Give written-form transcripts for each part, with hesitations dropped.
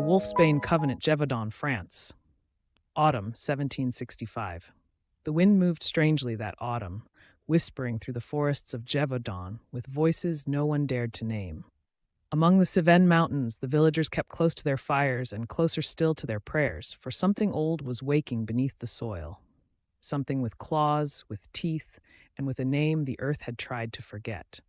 Wolfsbane CovenantGévaudan, France. Autumn, 1765. The wind moved strangely that autumn, whispering through the forests of Gévaudan with voices no one dared to name. Among the Cevennes mountains, the villagers kept close to their fires and closer still to their prayers, for something old was waking beneath the soil. Something with claws, with teeth, and with a name the earth had tried to forget.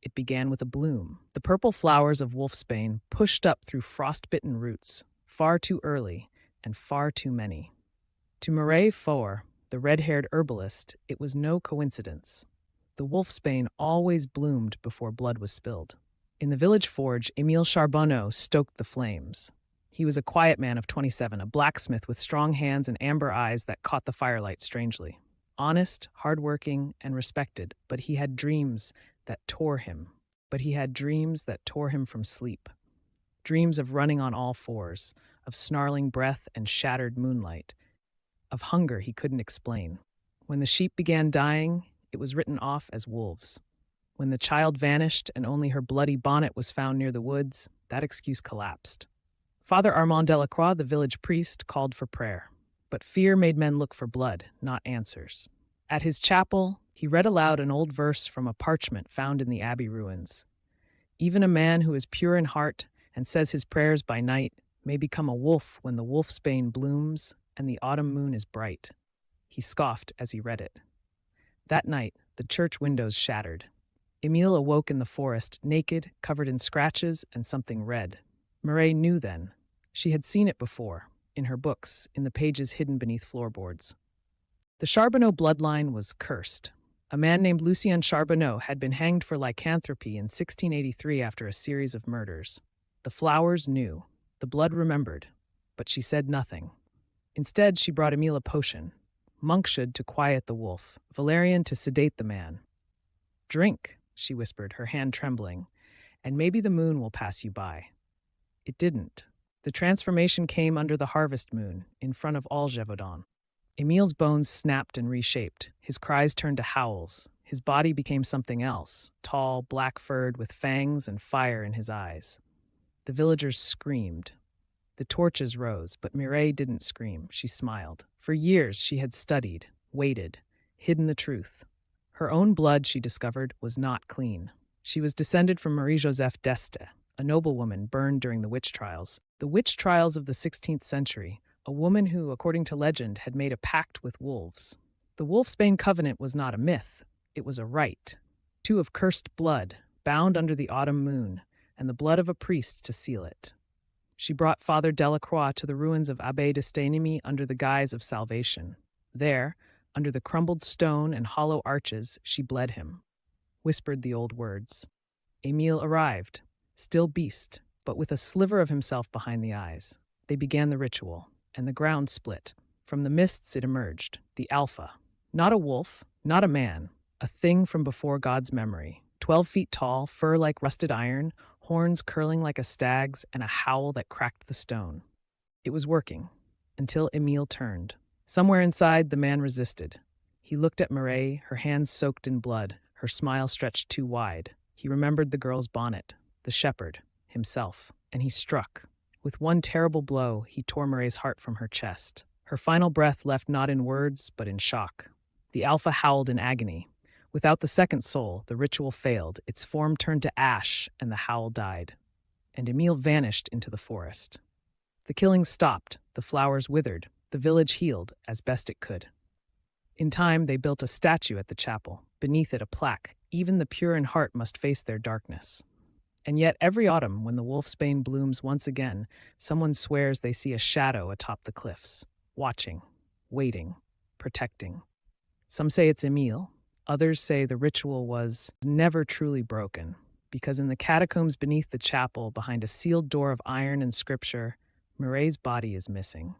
It began with a bloom. The purple flowers of Wolfsbane pushed up through frost-bitten roots, far too early and far too many. To Mireille Faure, the red-haired herbalist, it was no coincidence. The Wolfsbane always bloomed before blood was spilled. In the village forge, Émile Charbonneau stoked the flames. He was a quiet man of 27, a blacksmith with strong hands and amber eyes that caught the firelight strangely. Honest, hardworking, and respected, but he had dreams that tore him. From sleep. Dreams of running on all fours, of snarling breath and shattered moonlight, of hunger he couldn't explain. When the sheep began dying, it was written off as wolves. When the child vanished and only her bloody bonnet was found near the woods, that excuse collapsed. Father Armand Delacroix, the village priest, called for prayer. But fear made men look for blood, not answers. At his chapel, he read aloud an old verse from a parchment found in the abbey ruins. Even a man who is pure in heart and says his prayers by night may become a wolf when the wolfsbane blooms and the autumn moon is bright. He scoffed as he read it. That night, the church windows shattered. Émile awoke in the forest, naked, covered in scratches and something red. Mireille knew then. She had seen it before, in her books, in the pages hidden beneath floorboards. The Charbonneau bloodline was cursed. A man named Lucien Charbonneau had been hanged for lycanthropy in 1683 after a series of murders. The flowers knew, the blood remembered, but she said nothing. Instead, she brought Émile a potion, monkshood to quiet the wolf, valerian to sedate the man. "Drink," she whispered, her hand trembling, "and maybe the moon will pass you by." It didn't. The transformation came under the harvest moon, in front of all Gévaudan. Émile's bones snapped and reshaped. His cries turned to howls. His body became something else, tall, black-furred, with fangs and fire in his eyes. The villagers screamed. The torches rose, but Mireille didn't scream. She smiled. For years she had studied, waited, hidden the truth. Her own blood, she discovered, was not clean. She was descended from Marie-Joseph d'Este, a noblewoman burned during the witch trials. The witch trials of the 16th century, a woman who, according to legend, had made a pact with wolves. The Wolfsbane covenant was not a myth, it was a rite. Two of cursed blood, bound under the autumn moon, and the blood of a priest to seal it. She brought Father Delacroix to the ruins of Abbaye de Steinemy under the guise of salvation. There, under the crumbled stone and hollow arches, she bled him, whispered the old words. Émile arrived, still beast, but with a sliver of himself behind the eyes. They began the ritual, and the ground split. From the mists it emerged, the Alpha. Not a wolf, not a man, a thing from before God's memory. 12 feet tall, fur like rusted iron, horns curling like a stag's, and a howl that cracked the stone. It was working, until Émile turned. Somewhere inside, the man resisted. He looked at Mireille, her hands soaked in blood, her smile stretched too wide. He remembered the girl's bonnet, the shepherd, himself, and he struck. With one terrible blow, he tore Mireille's heart from her chest. Her final breath left not in words, but in shock. The Alpha howled in agony. Without the second soul, the ritual failed. Its form turned to ash, and the howl died. And Émile vanished into the forest. The killing stopped, the flowers withered, the village healed as best it could. In time, they built a statue at the chapel. Beneath it, a plaque. Even the pure in heart must face their darkness. And yet, every autumn, when the wolfsbane blooms once again, someone swears they see a shadow atop the cliffs, watching, waiting, protecting. Some say it's Émile. Others say the ritual was never truly broken, because in the catacombs beneath the chapel, behind a sealed door of iron and scripture, Mireille's body is missing.